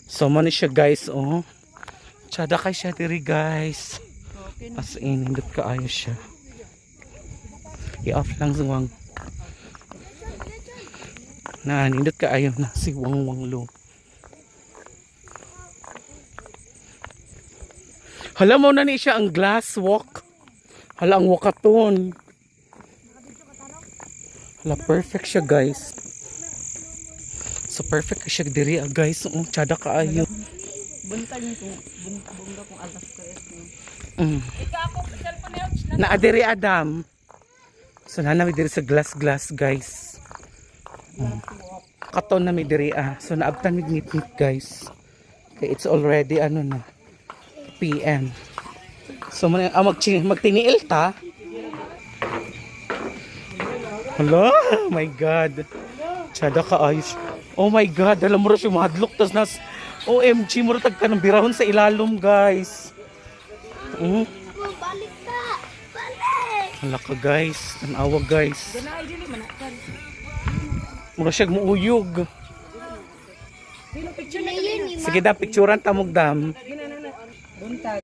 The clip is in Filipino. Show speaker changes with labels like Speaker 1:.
Speaker 1: So man siya guys, oh. Tsada kay siya diri guys. As in, hindot kaayo siya. I-off lang siwang. Na, hindot kaayo na si Wang Wanglo. Hala mo na ni siya ang glass walk. Hala ang wakaton. Hala perfect siya guys. So perfect siya diri guys. Tsada kaayo.
Speaker 2: Buntag ko, bunga kong alas ko
Speaker 1: Na adiri Adam. So na mi diri sa glass guys. Katon na mi diri So naabtan mi ngit guys. Okay, it's already ano na PM. So magtiniil ta. Hala, my god. Tsada ka ayos. Oh my god, alam mo rin siya mahadlok tas nas OMG mo rin tagka ng birahon sa ilalom guys.
Speaker 3: Balik ka! Balik!
Speaker 1: Hala ka guys, tanawa guys. Mura siyag muuyog. Sige da, picturean tamog dam.
Speaker 2: Buntag.